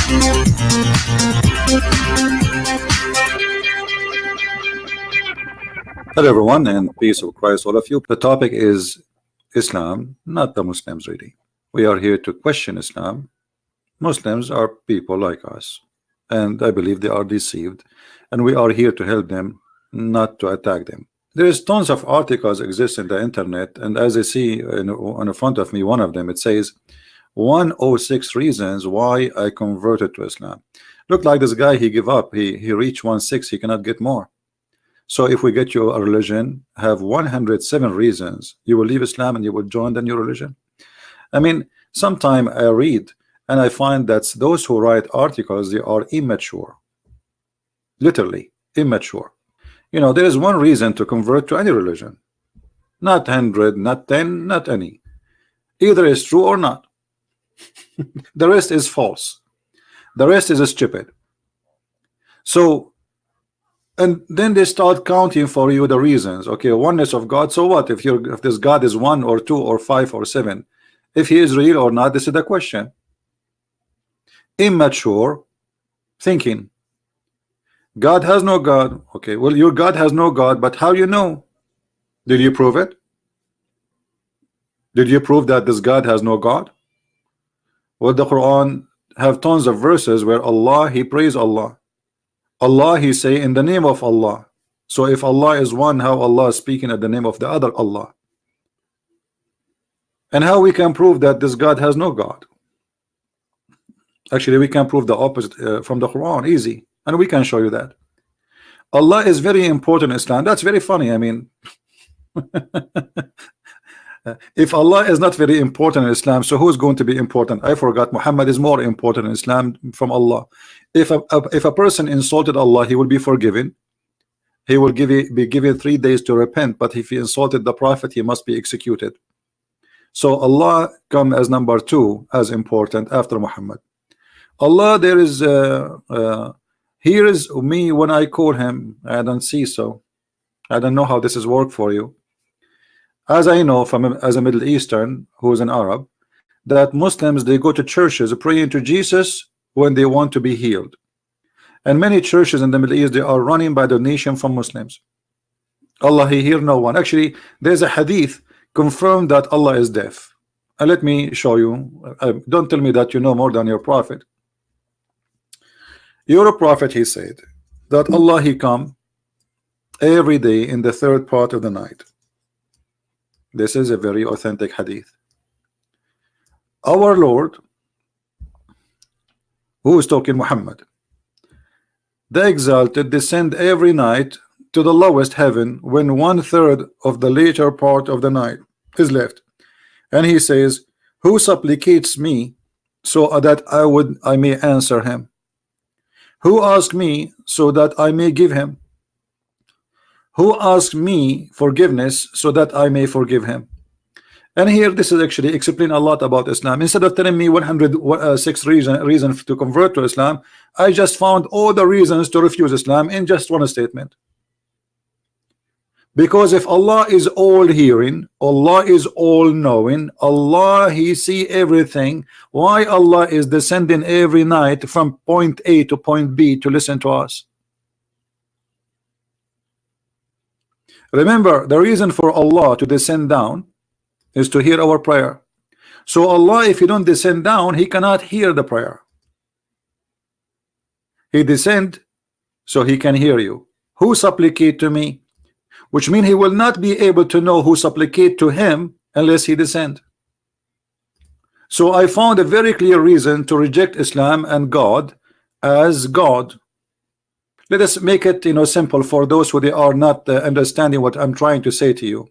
Hello everyone, and peace of Christ all of you. The topic is Islam, not the Muslims really. We are here to question Islam. Muslims are people like us, and I believe they are deceived, and we are here to help them, not to attack them. There is tons of articles exist in the internet, and as I see on the front of me, one of them, it says 106 reasons why I converted to Islam. Look like this guy, he give up, he reached 106, he cannot get more. So if we get you a religion, have 107 reasons you will leave Islam and you will join the new religion. I mean, sometime I read and I find that those who write articles, they are immature, literally immature. You know, there is one reason to convert to any religion, not 100, not 10, not any. Either is true or not. The rest is false. The rest is stupid. So, and then they start counting for you the reasons. Okay, oneness of God. So what if this God is 1 or 2 or 5 or 7? If he is real or not, this is the question. Immature thinking. God has no God. Okay, well, your God has no God, but how you know? Did you prove it? Did you prove that this God has no God? Well, the Quran have tons of verses where Allah, he praise Allah. Allah, he say in the name of Allah. So if Allah is one, how Allah is speaking at the name of the other Allah? And how we can prove that this God has no God? Actually, we can prove the opposite from the Quran, easy, and we can show you that. Allah is very important in Islam. That's very funny. I mean, if Allah is not very important in Islam, so who's going to be important? I forgot. Muhammad is more important in Islam from Allah. If a person insulted Allah, he will be forgiven. He will be given 3 days to repent. But if he insulted the Prophet, he must be executed. So Allah come as number 2 as important after Muhammad. Allah, there is here is me when I call him. I don't see, so I don't know how this is work for you. As I know as a Middle Eastern who is an Arab, that Muslims, they go to churches praying to Jesus when they want to be healed, and many churches in the Middle East, they are running by donation from Muslims. Allah, he hear no one. Actually, there's a hadith confirmed that Allah is deaf, and let me show you. Don't tell me that you know more than your prophet. Your prophet, he said that Allah, he come every day in the 3rd part of the night. This is a very authentic hadith. Our Lord, who is talking, Muhammad, the exalted, descend every night to the lowest heaven when 1/3 of the later part of the night is left, and he says, who supplicates me so that I may answer him? Who asks me so that I may give him? Who asks me forgiveness so that I may forgive him? And here, this is actually explain a lot about Islam. Instead of telling me 106 reasons to convert to Islam, I just found all the reasons to refuse Islam in just one statement. Because if Allah is all hearing, Allah is all knowing, Allah, he see everything, why Allah is descending every night from point A to point B to listen to us? Remember, the reason for Allah to descend down is to hear our prayer. So Allah, if he don't descend down, he cannot hear the prayer. He descend so he can hear you. Who supplicate to me? Which means he will not be able to know who supplicate to him unless he descend. So I found a very clear reason to reject Islam and God as God. Let us make it, simple for those who they are not understanding what I'm trying to say to you.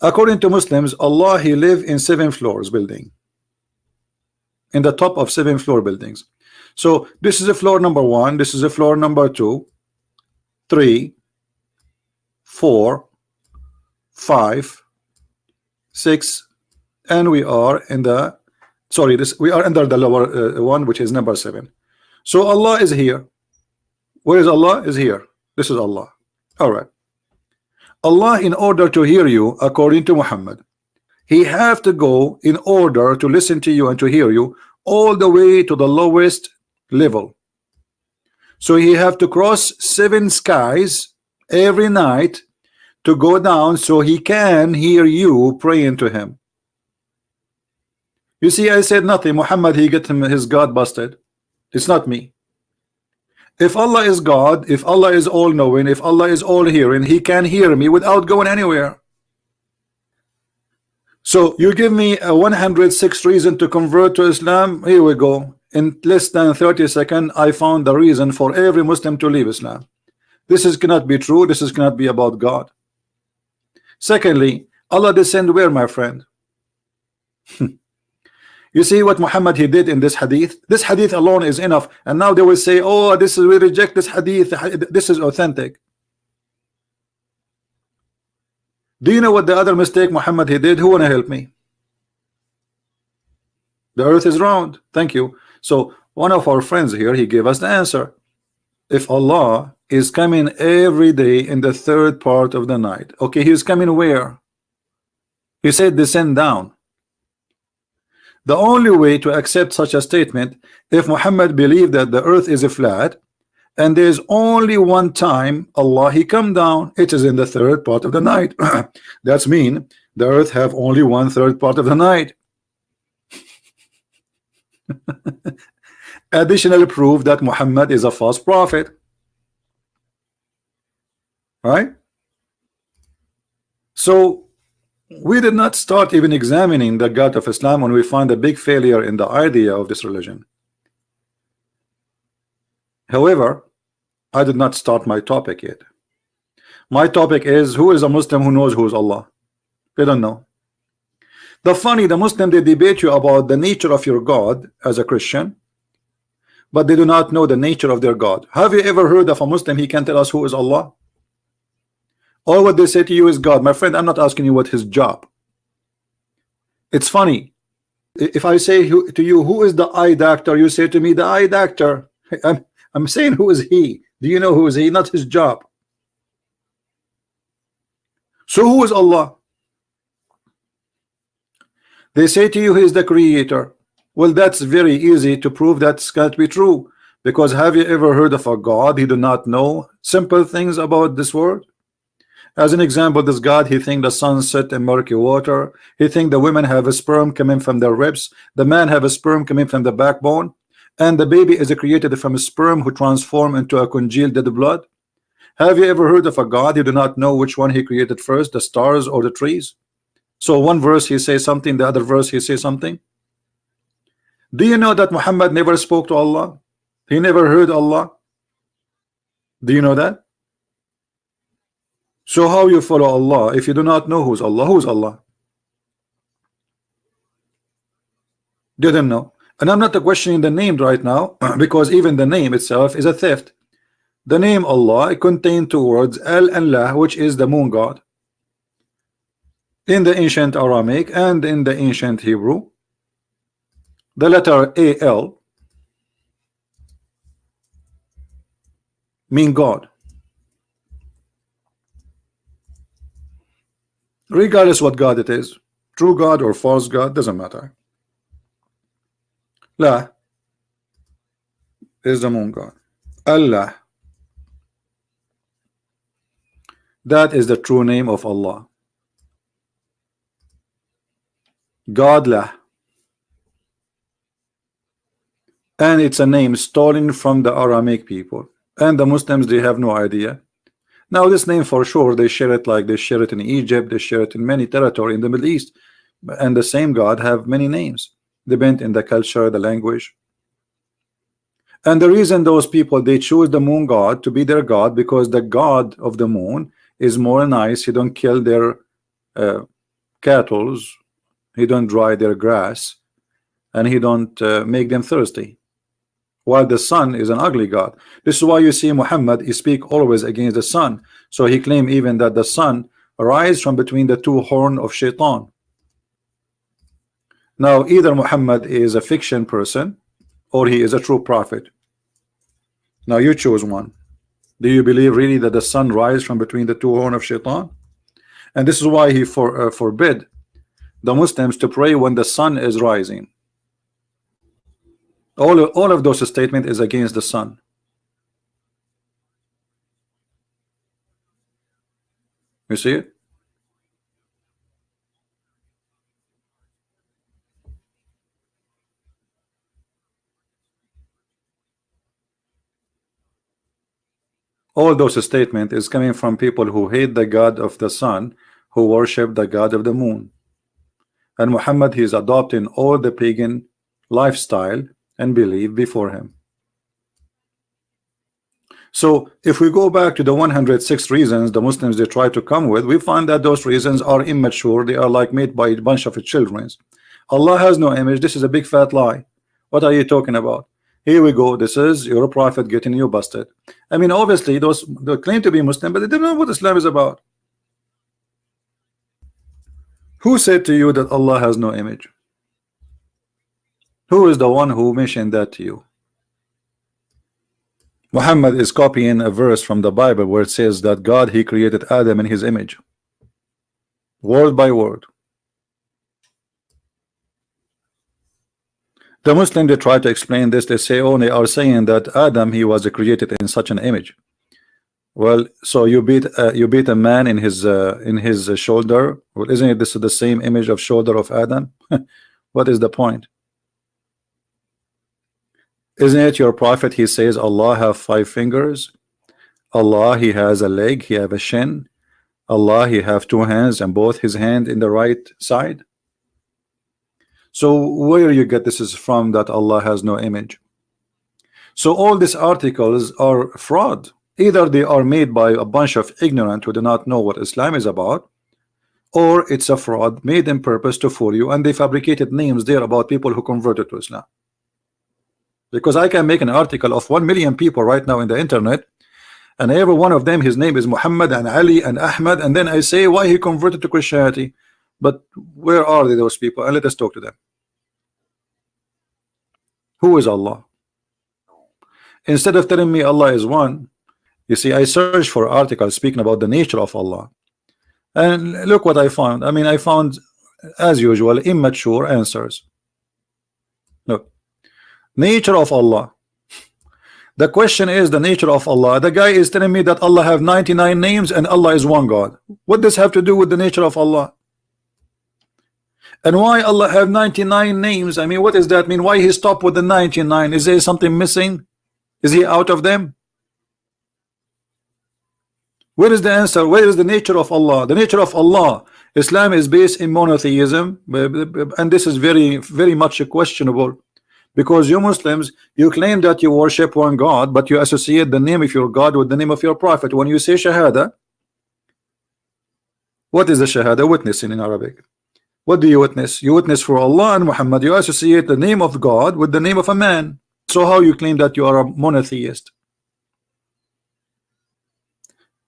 According to Muslims, Allah, he live in 7 floors building, in the top of 7 floor buildings. So this is a floor number 1, this is a floor number 2, 3, 4, 5, 6, and we are in the we are under the lower one, which is number 7. So Allah is here. Where is Allah? Is here. This is Allah. All right. Allah, in order to hear you, according to Muhammad, he have to go in order to listen to you and to hear you all the way to the lowest level. So he have to cross 7 skies every night to go down so he can hear you praying to him. You see, I said nothing. Muhammad, he get him his God busted. It's not me. If Allah is God, if Allah is all-knowing, if Allah is all-hearing, he can hear me without going anywhere. So you give me a 106 reason to convert to Islam. Here we go. In less than 30 seconds, I found the reason for every Muslim to leave Islam. This cannot be true. This cannot be about God. Secondly, Allah descend where, my friend? You see what Muhammad he did in this hadith? This hadith alone is enough. And now they will say, oh, this is, we reject this hadith. This is authentic. Do you know what the other mistake Muhammad he did? Who wanna help me? The earth is round. Thank you. So one of our friends here, he gave us the answer. If Allah is coming every day in the 3rd part of the night, okay, he's coming where? He said descend down. The only way to accept such a statement, if Muhammad believed that the earth is flat and there's only one time Allah he come down, it is in the 3rd part of the night. That's mean the earth have only 1/3 part of the night. Additional proof that Muhammad is a false prophet. Right? So we did not start even examining the God of Islam when we find a big failure in the idea of this religion. However, I did not start my topic yet. My topic is, who is a Muslim who knows who is Allah? They don't know. The Muslim, they debate you about the nature of your God as a Christian, but they do not know the nature of their God. Have you ever heard of a Muslim he can tell us who is Allah? All what they say to you is God. My friend, I'm not asking you what his job. It's funny. If I say to you, who is the eye doctor? You say to me, the eye doctor. I'm saying, who is he? Do you know who is he? Not his job. So who is Allah? They say to you, he is the creator. Well, that's very easy to prove that can't be true. Because have you ever heard of a God he do not know simple things about this world? As an example, this God, he think the sun set in murky water. He think the women have a sperm coming from their ribs. The man have a sperm coming from the backbone. And the baby is created from a sperm who transform into a congealed dead blood. Have you ever heard of a God who do not know which one he created first, the stars or the trees? So one verse he says something, the other verse he says something. Do you know that Muhammad never spoke to Allah? He never heard Allah. Do you know that? So how you follow Allah if you do not know who's Allah? Who's Allah? Didn't know. And I'm not questioning the name right now, because even the name itself is a theft. The name Allah contains 2 words, Al and La, which is the moon god. In the ancient Aramaic and in the ancient Hebrew, the letter Al mean God. Regardless what God it is, true God or false God, doesn't matter. La is the moon god. Allah, that is the true name of Allah. God La, and it's a name stolen from the Aramaic people, and the Muslims, they have no idea. Now this name for sure they share it, like they share it in Egypt, they share it in many territory in the Middle East, and the same God have many names, depend in the culture, the language. And the reason those people, they choose the moon god to be their god, because the god of the moon is more nice. He don't kill their cattle, he don't dry their grass, and he don't make them thirsty. While the sun is an ugly god. This is why you see Muhammad, he speak always against the sun. So he claim even that the sun rise from between the 2 horns of Shaitan. Now either Muhammad is a fiction person or he is a true prophet. Now you choose one. Do you believe really that the sun rise from between the 2 horns of Shaitan? And this is why he forbid the Muslims to pray when the sun is rising. All of those statements is against the sun. You see it? All those statements is coming from people who hate the God of the sun, who worship the God of the moon. And Muhammad, he is adopting all the pagan lifestyle and belief before him. So if we go back to the 106 reasons the Muslims they try to come with, we find that those reasons are immature. They are like made by a bunch of children. Allah has no image. This is a big fat lie. What are you talking about? Here we go. This is your prophet getting you busted. I mean, obviously those they claim to be Muslim, but they don't know what Islam is about. Who said to you that Allah has no image? Who is the one who mentioned that to you? Muhammad is copying a verse from the Bible where it says that God, he created Adam in his image, word by word. The Muslims they try to explain this. They say, oh, they are saying that Adam, he was created in such an image. Well, so you beat a man in his shoulder. Well, isn't it this is the same image of shoulder of Adam? What is the point? Isn't it your prophet? He says Allah have 5 fingers. Allah, he has a leg. He have a shin. Allah, he have 2 hands and both his hand in the right side. So where you get this is from that Allah has no image? So all these articles are fraud. Either they are made by a bunch of ignorant who do not know what Islam is about, or it's a fraud made in purpose to fool you, and they fabricated names there about people who converted to Islam. Because I can make an article of 1 million people right now in the internet, and every one of them, his name is Muhammad and Ali and Ahmad, and then I say why he converted to Christianity. But where are they, those people? And let us talk to them. Who is Allah? Instead of telling me Allah is one, you see, I searched for articles speaking about the nature of Allah, and look what I found. I mean, I found, as usual, immature answers. Look, nature of Allah. The question is the nature of Allah. The guy is telling me that Allah have 99 names and Allah is one God. What does have to do with the nature of Allah? And why Allah have 99 names? I mean, what does that mean? Why he stopped with the 99? Is there something missing? Is he out of them? Where is the answer? Where is the nature of Allah? The nature of Allah. Islam is based in monotheism, and this is very much questionable, because you Muslims, you claim that you worship one God, but you associate the name of your God with the name of your prophet. When you say shahada, what is the shahada? Witnessing in Arabic. What do you witness? You witness for Allah and Muhammad. You associate the name of God with the name of a man. So how you claim that you are a monotheist?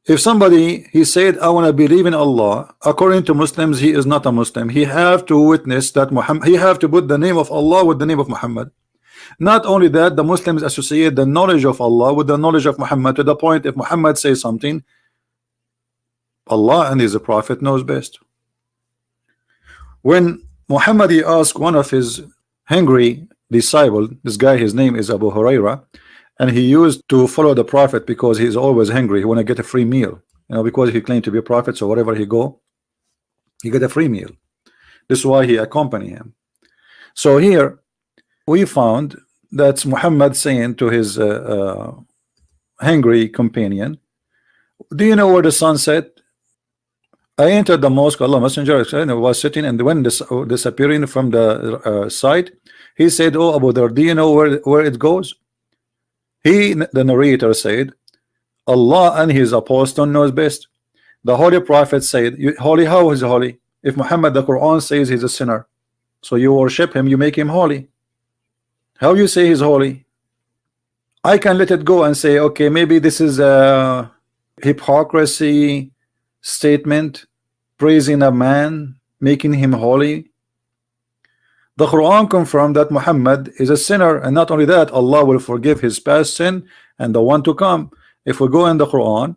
If somebody he said I want to believe in Allah, according to Muslims he is not a Muslim. He have to witness that Muhammad, he have to put the name of Allah with the name of Muhammad. Not only that, the Muslims associate the knowledge of Allah with the knowledge of Muhammad, to the point if Muhammad says something, Allah and his prophet knows best. When Muhammad he asked one of his hungry disciple, this guy his name is Abu Huraira, and he used to follow the prophet because he's always hungry. He want to get a free meal, you know, because he claimed to be a prophet. So wherever he go, he get a free meal. This is why he accompany him. So here we found that's Muhammad saying to his hungry companion, do you know where the sun set? I entered the mosque, Allah Messenger was sitting, and when disappearing from the sight, he said, oh Abu Dhar, do you know where it goes? He, the narrator, said, Allah and his apostle knows best. The Holy Prophet said, holy, how is holy? If Muhammad, the Quran says he's a sinner, so you worship him, you make him holy. How you say he's holy? I can let it go and say, okay, maybe this is a hypocrisy statement, praising a man, making him holy. The Quran confirmed that Muhammad is a sinner, and not only that, Allah will forgive his past sin and the one to come. If we go in the Quran,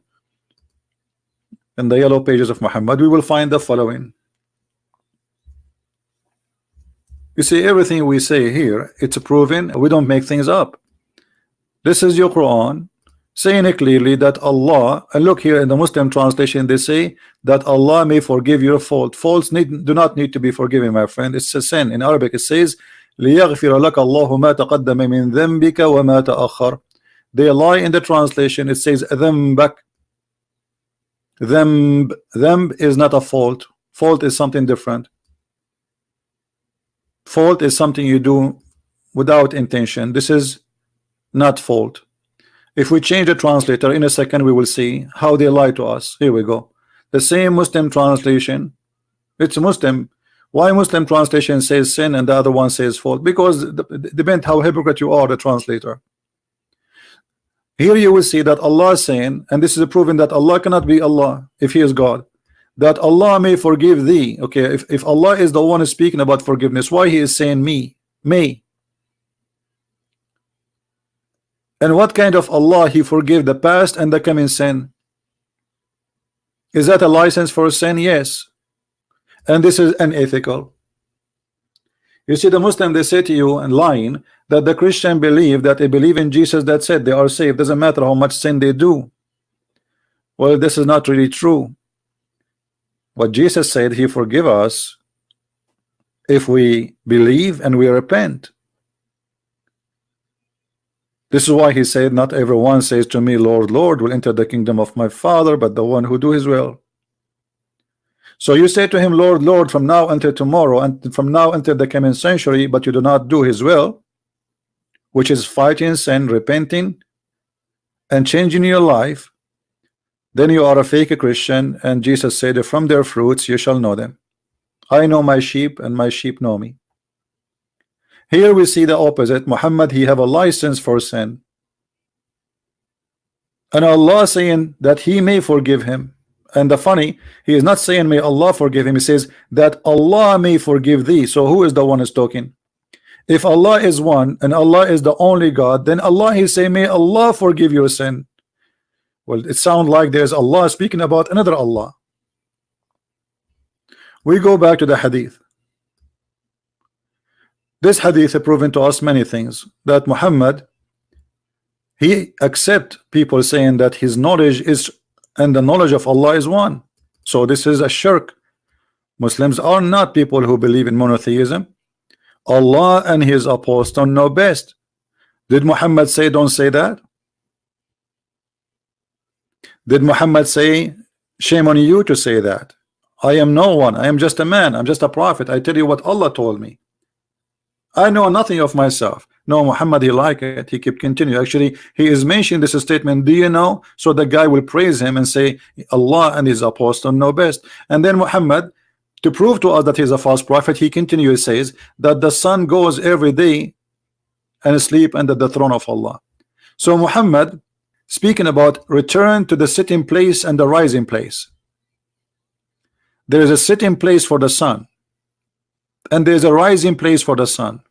in the yellow pages of Muhammad, we will find the following. You see, everything we say here, it's proven. We don't make things up. This is your Quran saying it clearly that Allah, and look here in the Muslim translation, they say that Allah may forgive your fault. Faults do not need to be forgiven, my friend. It's a sin. In Arabic it says لِيَغْفِرَ لَكَ اللَّهُ مَا تَقَدَّمَ مِنْ ذَنْبِكَ وَمَا تَأَخَّرَ. They lie in the translation. It says ذَنْبَكَ. Dhanb is not a fault. Fault is something different. Fault is something you do without intention. This is not fault. If we change the translator in a second, we will see how they lie to us. Here we go. The same Muslim translation. It's Muslim. Why Muslim translation says sin and the other one says fault? Because it depends how hypocrite you are, the translator. Here you will see that Allah is saying, and this is proven that Allah cannot be Allah if He is God, that Allah may forgive thee. Okay, if Allah is the one speaking about forgiveness, why He is saying me, may? And what kind of Allah He forgive the past and the coming sin? Is that a license for sin? Yes. And this is unethical. You see, the Muslim, they say to you and lying that the Christian believe that they believe in Jesus, that's it, they are saved, doesn't matter how much sin they do. Well, this is not really true. What Jesus said, He forgive us if we believe and we repent. This is why He said, not everyone says to me, Lord, Lord, will enter the kingdom of my Father, but the one who do His will. So you say to Him, Lord, Lord, from now until tomorrow, and from now until the coming century, but you do not do His will, which is fighting sin, repenting, and changing your life. Then you are a fake Christian, and Jesus said, from their fruits you shall know them. I know my sheep, and my sheep know me. Here we see the opposite. Muhammad, he have a license for sin, and Allah saying that He may forgive him. And the funny, He is not saying may Allah forgive him. He says that Allah may forgive thee. So who is the one who's talking? If Allah is one and Allah is the only God, then Allah, He say may Allah forgive your sin. Well, it sounds like there's Allah speaking about another Allah. We go back to the hadith. This hadith has proven to us many things, that Muhammad, he accept people saying that his knowledge is, and the knowledge of Allah is one. So this is a shirk. Muslims are not people who believe in monotheism. Allah and His apostle know best. Did Muhammad say don't say that? Did Muhammad say shame on you to say that? I am no one. I am just a man. I'm just a prophet. I tell you what Allah told me. I know nothing of myself. No, Muhammad, he like it. He keep continue. Actually, he is mentioning this statement. Do you know? So the guy will praise him and say Allah and His apostle know best. And then Muhammad, to prove to us that he's a false prophet, he continues says that the sun goes every day and sleep under the throne of Allah. So Muhammad speaking about return to the sitting place and the rising place. There is a sitting place for the sun, and there is a rising place for the sun.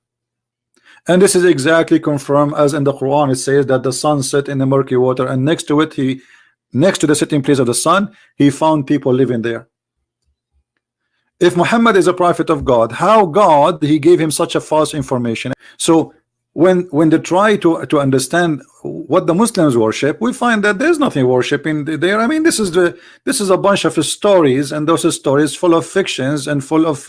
And this is exactly confirmed as in the Quran. It says that the sun set in the murky water, and next to it, next to the sitting place of the sun, He found people living there. If Muhammad is a prophet of God, how God He gave him such a false information? So when they try to understand what the Muslims worship, we find that there's nothing worshiping there. I mean, this is a bunch of stories, and those stories full of fictions and full of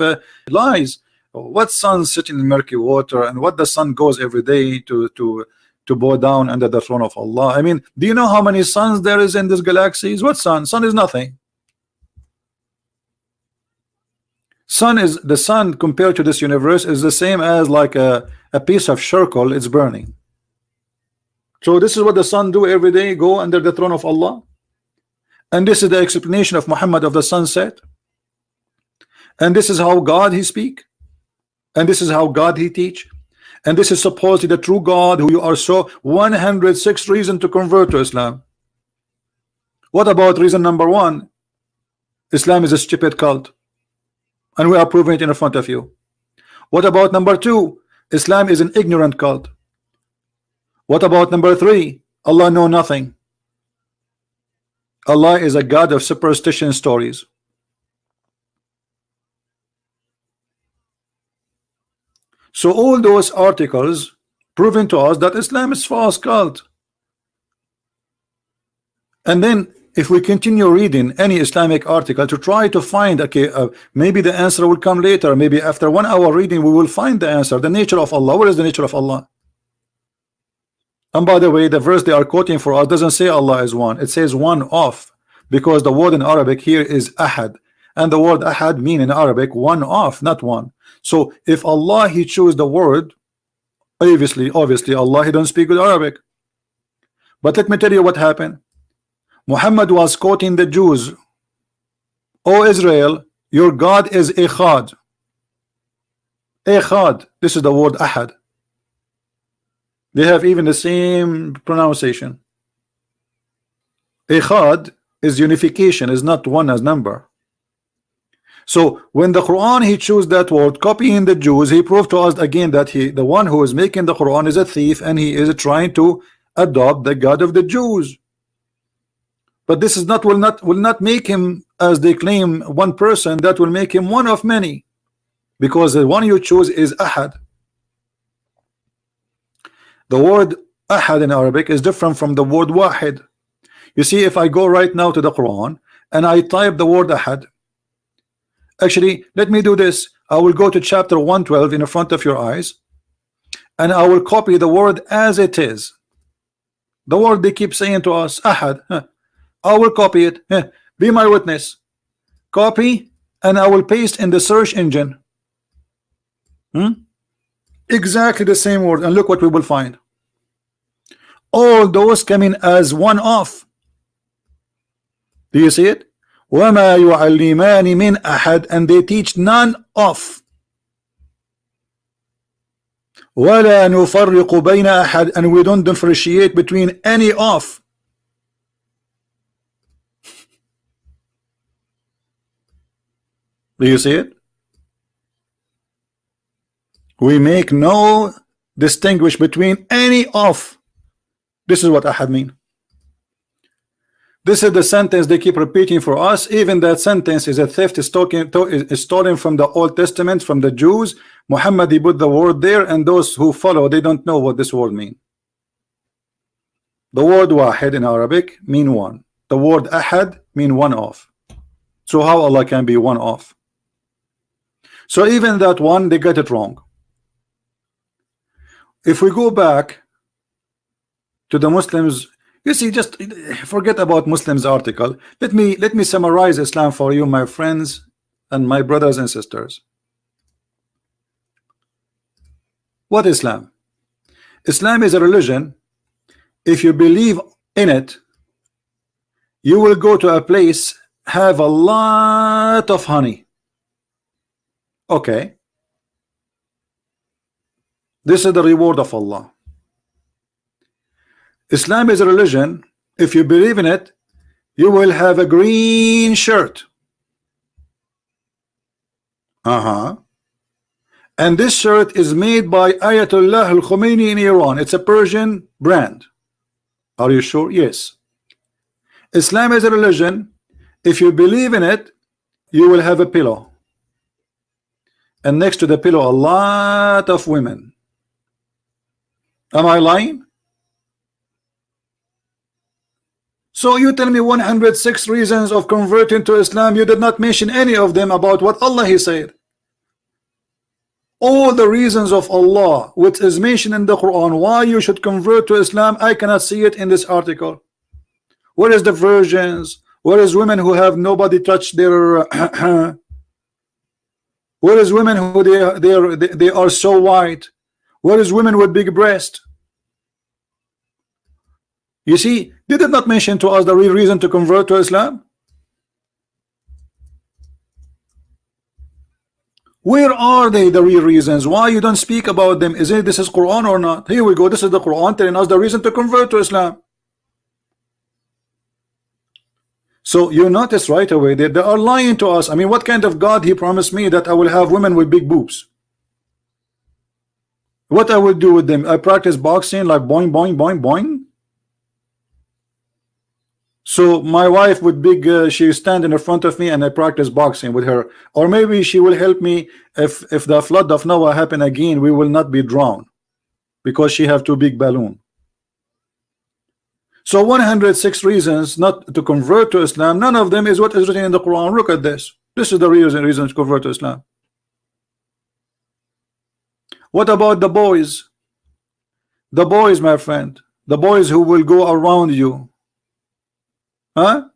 lies. What sun sitting in murky water, and what the sun goes every day to bow down under the throne of Allah? I mean, do you know how many suns there is in this galaxies? What sun? Sun is nothing. The sun compared to this universe is the same as like a piece of charcoal. It's burning. So this is what the sun do every day, go under the throne of Allah. And this is the explanation of Muhammad of the sunset. And this is how God He speak. And this is how God He teach. And this is supposedly the true God, who you are so 106 reason to convert to Islam. What about reason number 1? Islam is a stupid cult, and we are proving it in front of you. What about number 2? Islam is an ignorant cult. What about number 3? Allah know nothing. Allah is a God of superstition stories. So all those articles proving to us that Islam is false cult. And then if we continue reading any Islamic article to try to find, okay, maybe the answer will come later, maybe after 1 hour reading we will find the answer. The nature of Allah, what is the nature of Allah? And by the way, the verse they are quoting for us doesn't say Allah is one, it says one of, because the word in Arabic here is ahad, and the word ahad mean in Arabic one of, not one. So if Allah he chose the word, obviously Allah he don't speak good Arabic. But let me tell you what happened. Muhammad was quoting the Jews. O Israel, your God is Echad. Echad, this is the word ahad. They have even the same pronunciation. Echad is unification, is not one as number. So when the Quran he chose that word, copying the Jews, he proved to us again that the one who is making the Quran is a thief, and he is trying to adopt the God of the Jews. But this is not will not make him, as they claim, one person. That will make him one of many, because the one you choose is ahad. The word ahad in Arabic is different from the word wahid. You see, if I go right now to the Quran and I type the word ahad, actually let me do this. I will go to chapter 112 in front of your eyes, and I will copy the word as it is. The word they keep saying to us, ahad. I will copy it. Be my witness. Copy, and I will paste in the search engine. Exactly the same word, and look what we will find. All those coming as one off. Do you see it? وَمَا يُعَلِّمَانِ مِنْ أَحَدٍ, and they teach none of. وَلَا نُفَرِّقُ بَيْنَ أَحَدٍ, and we don't differentiate between any of. Do you see it? We make no distinguish between any of. This is what ahad mean. This is the sentence they keep repeating for us. Even that sentence is a theft, is stolen from the Old Testament, from the Jews. Muhammad he put the word there, and those who follow, they don't know what this word mean. The word wahid in Arabic mean one. The word ahad mean one of. So how Allah can be one of? So even that one, they get it wrong. If we go back to the Muslims, you see, just forget about Muslims article. Let me summarize Islam for you, my friends and my brothers and sisters. What Islam? Islam is a religion. If you believe in it, you will go to a place, have a lot of honey. Okay, this is the reward of Allah. Islam is a religion. If you believe in it, you will have a green shirt. And this shirt is made by Ayatollah al-Khomeini in Iran. It's a Persian brand. Are you sure? Yes. Islam is a religion. If you believe in it, you will have a pillow, and next to the pillow a lot of women. Am I lying? So you tell me 106 reasons of converting to Islam. You did not mention any of them about what Allah he said. All the reasons of Allah which is mentioned in the Quran why you should convert to Islam, I cannot see it in this article. Where is the virgins? Where is women who have nobody touch their where is women who they are so white? Where is women with big breast? You see, they did not mention to us the real reason to convert to Islam. Where are they, the real reasons? Why you don't speak about them? Is it this is Quran or not? Here we go. This is the Quran telling us the reason to convert to Islam. So you notice right away that they are lying to us. I mean, what kind of God he promised me that I will have women with big boobs? What I will do with them? I practice boxing like boing, boing, boing, boing. So my wife would big she stand in front of me and I practice boxing with her, or maybe she will help me if the flood of Noah happen again, we will not be drowned because she have too big balloon. So 106 reasons not to convert to Islam, none of them is what is written in the Quran. Look at this. This is the reason to convert to Islam. What about the boys? The boys, my friend, the boys who will go around you. Huh?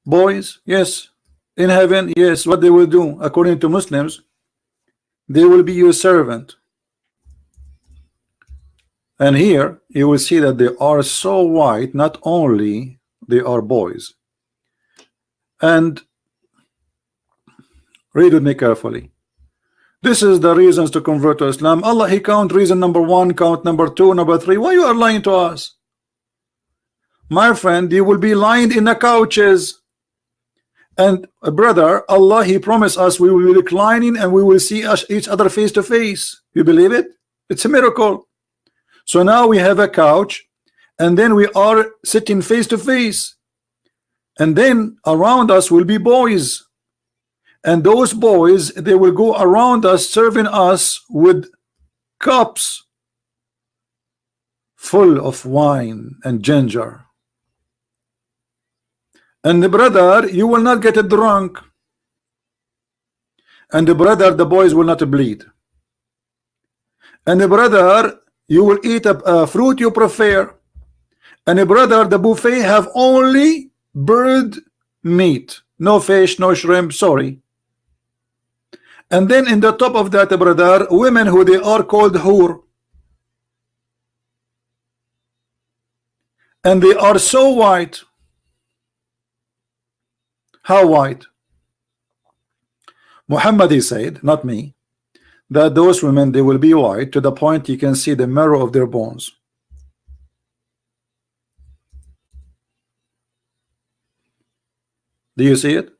Boys, yes. In heaven, yes. What they will do, according to Muslims, they will be your servant. And here you will see that they are so white, not only they are boys. And read with me carefully. This is the reasons to convert to Islam. Allah, He count reason number 1, count number 2, number 3. Why you are lying to us? My friend, you will be lying in the couches. And brother, Allah, He promised us we will be reclining and we will see each other face to face. You believe it? It's a miracle. So now we have a couch and then we are sitting face to face. And then around us will be boys. And those boys, they will go around us serving us with cups full of wine and ginger. And the brother, you will not get drunk. And the brother, the boys will not bleed. And the brother, you will eat a fruit you prefer. And the brother, the buffet have only bird meat. No fish, no shrimp, sorry. And then in the top of that, brother, women who they are called hur. And they are so white. How white? Muhammad, he said, not me, that those women, they will be white to the point you can see the marrow of their bones. Do you see it?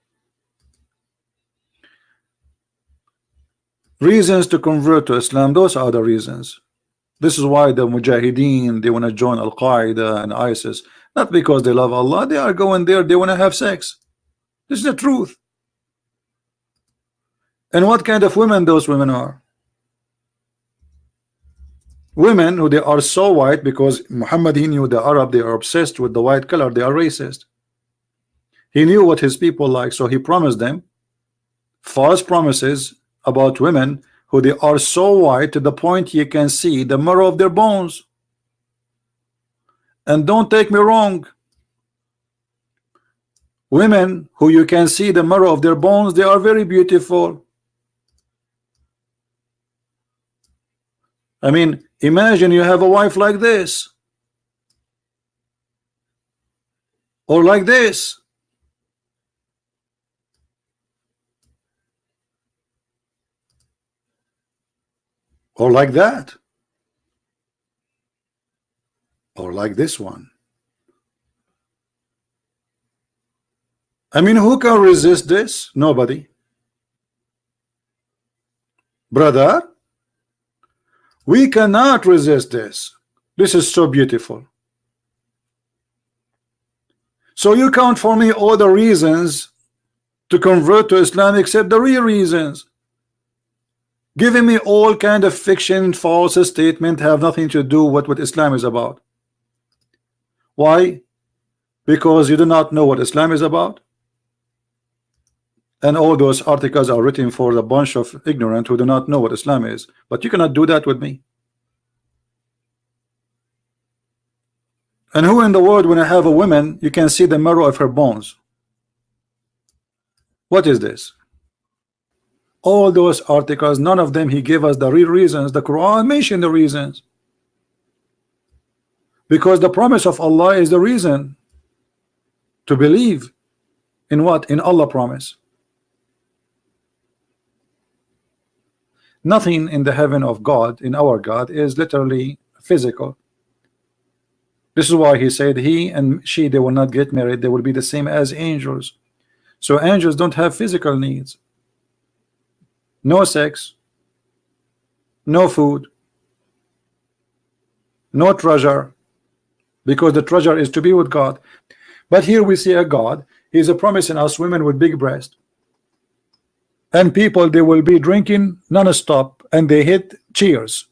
Reasons to convert to Islam, those are the reasons. This is why the Mujahideen, they want to join Al-Qaeda and ISIS, not because they love Allah. They are going there, they want to have sex. This is the truth. And what kind of women those women are? Women who they are so white because Muhammad, he knew the Arab, they are obsessed with the white color, they are racist. He knew what his people like, so he promised them false promises about women who they are so white to the point you can see the marrow of their bones. And don't take me wrong, women who you can see the marrow of their bones, they are very beautiful. I mean, imagine you have a wife like this or like this. Or like that. Or like this one. I mean, who can resist this? Nobody. Brother, we cannot resist this. This is so beautiful. So you count for me all the reasons to convert to Islam except the real reasons. Giving me all kind of fiction, false statement have nothing to do with what Islam is about. Why? Because you do not know what Islam is about. And all those articles are written for a bunch of ignorant who do not know what Islam is. But you cannot do that with me. And who in the world, when I have a woman, you can see the marrow of her bones? What is this? All those articles, none of them he gave us the real reasons. The Quran mentioned the reasons. Because the promise of Allah is the reason to believe in what? In Allah promise. Nothing in the heaven of God, in our God, is literally physical. This is why he said he and she, they will not get married, they will be the same as angels. So angels don't have physical needs. No sex, no food, no treasure, because the treasure is to be with God. But here we see a God, he's promising us women with big breasts, and people, they will be drinking non-stop and they hit cheers.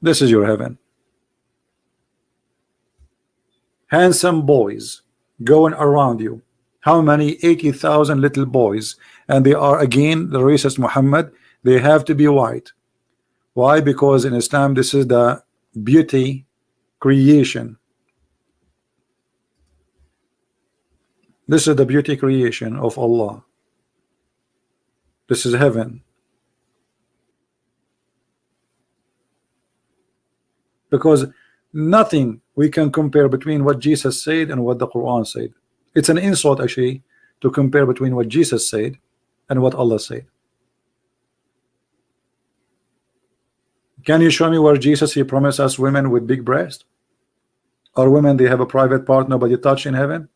This is your heaven. Handsome boys going around you. How many? 80,000 little boys, and they are again the racist Muhammad. They have to be white. Why? Because in Islam this is the beauty creation. This is the beauty creation of Allah. This is heaven. Because nothing we can compare between what Jesus said and what the Quran said. It's an insult actually to compare between what Jesus said and what Allah said. Can you show me where Jesus, he promised us women with big breasts, or women they have a private part nobody touch in heaven?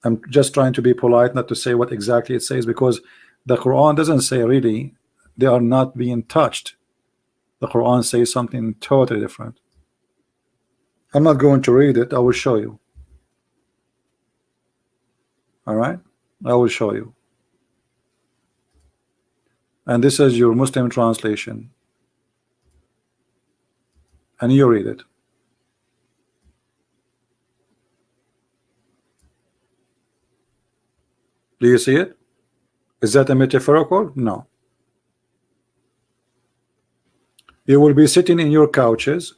I'm just trying to be polite, not to say what exactly it says, because the Quran doesn't say really they are not being touched. The Quran says something totally different. I'm not going to read it, I will show you. All right, I will show you. And this is your Muslim translation, and you read it. Do you see it? Is that a metaphorical? No. You will be sitting in your couches.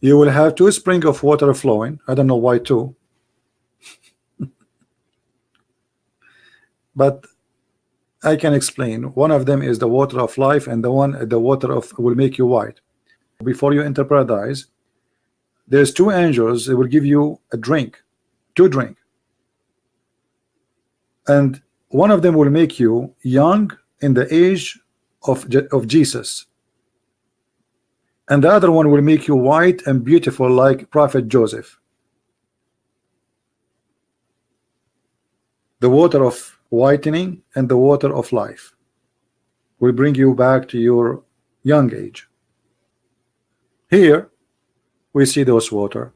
You will have 2 springs of water flowing. I don't know why 2. But I can explain. One of them is the water of life, and the water of will make you white. Before you enter paradise, there's 2 angels. They will give you a drink, 2 drink, and one of them will make you young in the age of Jesus, and the other one will make you white and beautiful like Prophet Joseph. The water of whitening and the water of life will bring you back to your young age. Here we see those water,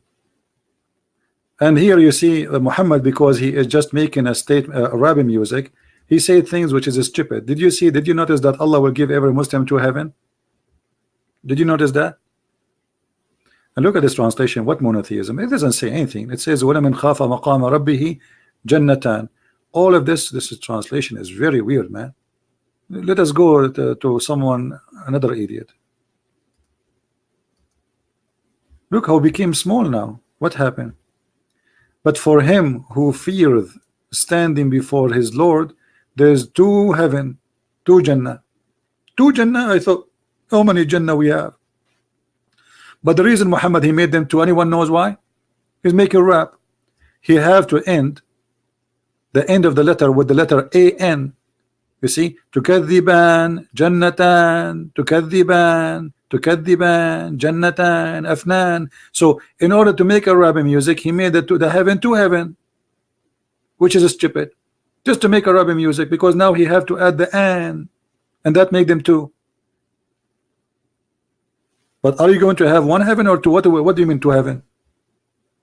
and here you see Muhammad, because he is just making a statement, Arabic music. He said things which is stupid. Did you notice that Allah will give every Muslim to heaven? Did you notice that? And look at this translation. What monotheism? It doesn't say anything. It says وَلَمَنْ خَافَ مَقَامَ رَبِّهِ جَنَّتَانِ. All of this translation is very weird, man. Let us go to someone, another idiot. Look how it became small now. What happened? But for him who feareth standing before his Lord, there's 2 heaven, 2 Jannah. 2 Jannah. I thought, how many Jannah we have? But the reason Muhammad, he made them 2, anyone knows why? He's making rap. He have to end the end of the letter with the letter AN. You see, تكذبان جنتان تكذبان تكذبان جنتان أفنان. So in order to make Arabic music, he made the heaven 2 heaven, which is stupid, just to make Arabic music, because now he have to add the and that make them 2. But are you going to have 1 heaven or 2? What do you mean 2 heaven?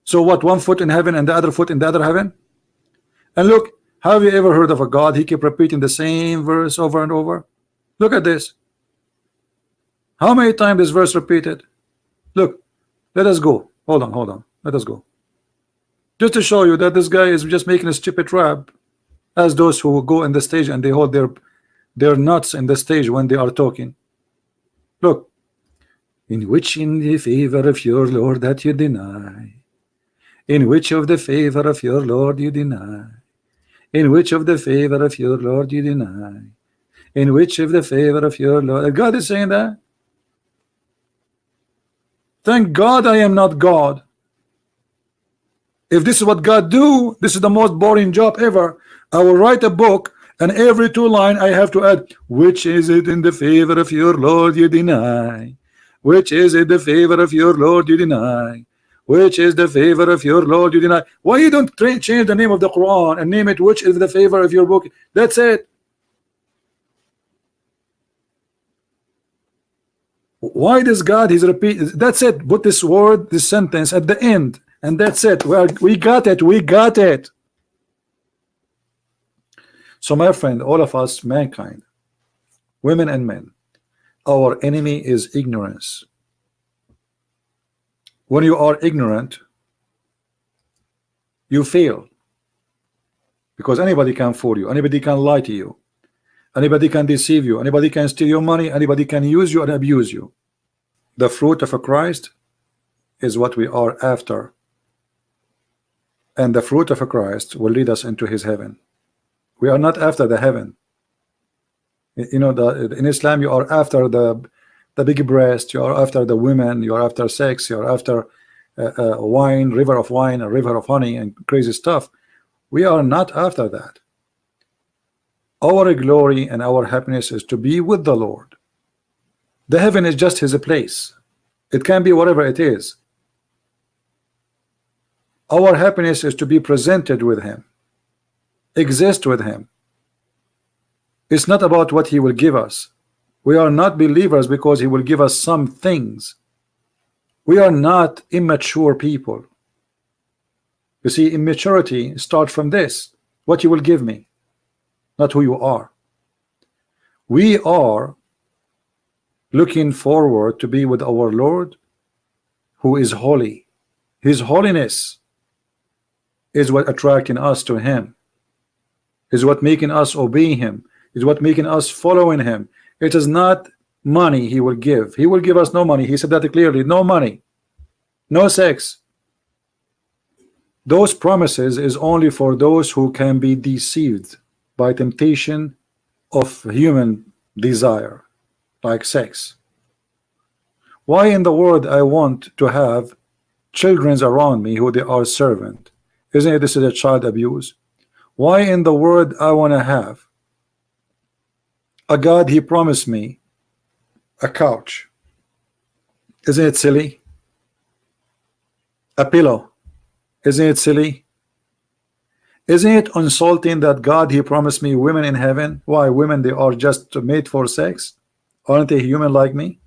So what, 1 foot in heaven and the other foot in the other heaven? And look, have you ever heard of a God? He keep repeating the same verse over and over. Look at this. How many times this verse repeated? Look, let us go. Hold on. Let us go. Just to show you that this guy is just making a stupid rap, as those who go in the stage and they hold their nuts in the stage when they are talking. Look. In which in the favor of your Lord that you deny? In which of the favor of your Lord you deny? In which of the favor of your Lord you deny? In which of the favor of your Lord? God is saying that. Thank God I am not God. If this is what God do, this is the most boring job ever. I will write a book, and every 2 lines I have to add, which is it in the favor of your Lord you deny? Which is it the favor of your Lord you deny? Which is the favor of your Lord you deny? Why you don't change the name of the Quran and name it which is the favor of your book? That's it. Why does God, he's repeat, that's it, put this word, this sentence at the end, and that's it. Well, we got it, we got it. So my friend, all of us, mankind, women and men, our enemy is ignorance. When you are ignorant, you fail, because anybody can fool you, anybody can lie to you, anybody can deceive you, anybody can steal your money, anybody can use you and abuse you. The fruit of a Christ is what we are after, and the fruit of a Christ will lead us into his heaven. We are not after the heaven. You know, in Islam you are after the big breast, you are after the women, you are after sex, you are after wine, river of wine, a river of honey, and crazy stuff. We are not after that. Our glory and our happiness is to be with the Lord. The heaven is just his place. It can be whatever it is. Our happiness is to be presented with him, exist with him. It's not about what he will give us. We are not believers because he will give us some things. We are not immature people. You see, immaturity starts from this: what you will give me, not who you are. We are looking forward to be with our Lord, who is holy. His holiness is what attracting us to him, is what making us obey him, is what making us following him. It is not money he will give. He will give us no money. He said that clearly. No money, no sex. Those promises is only for those who can be deceived by temptation of human desire, like sex. Why in the world I want to have children around me who they are servant? Isn't it this is a child abuse? Why in the world I want to have a God, he promised me a couch? Isn't it silly? A pillow. Isn't it silly? Isn't it insulting that God, he promised me women in heaven? Why? Women, they are just made for sex? Aren't they human like me?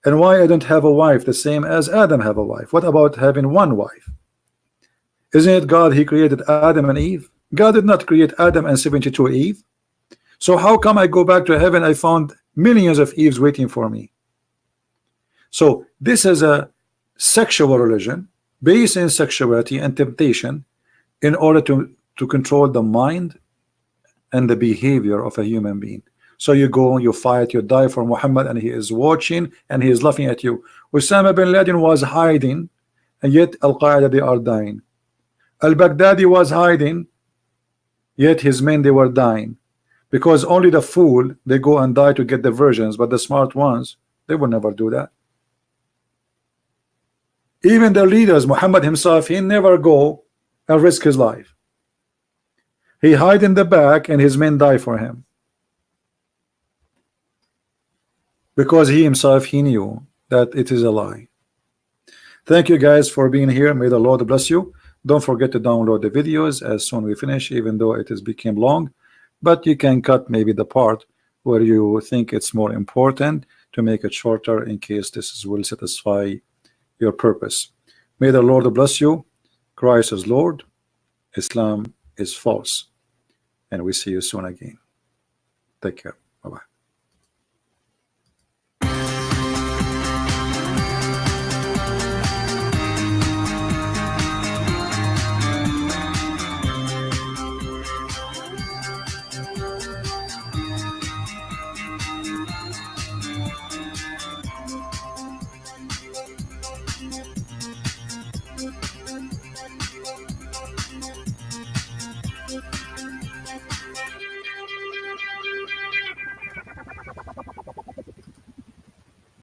And why I don't have a wife the same as Adam have a wife? What about having one wife? Isn't it God, he created Adam and Eve? God did not create Adam and 72 Eve. So how come I go back to heaven, I found millions of Eves waiting for me? So this is a sexual religion based in sexuality and temptation in order to control the mind and the behavior of a human being. So you go, you fight, you die for Muhammad, and he is watching and he is laughing at you. Osama bin Laden was hiding, and yet Al-Qaeda, they are dying. Al-Baghdadi was hiding, yet his men, they were dying. Because only the fool, they go and die to get the versions, but the smart ones, they will never do that. Even the leaders, Muhammad himself, he never go and risk his life. He hide in the back and his men die for him. Because he himself, he knew that it is a lie. Thank you guys for being here. May the Lord bless you. Don't forget to download the videos as soon as we finish, even though it has become long. But you can cut maybe the part where you think it's more important to make it shorter in case this will satisfy your purpose. May the Lord bless you. Christ is Lord. Islam is false. And we see you soon again. Take care. Bye-bye.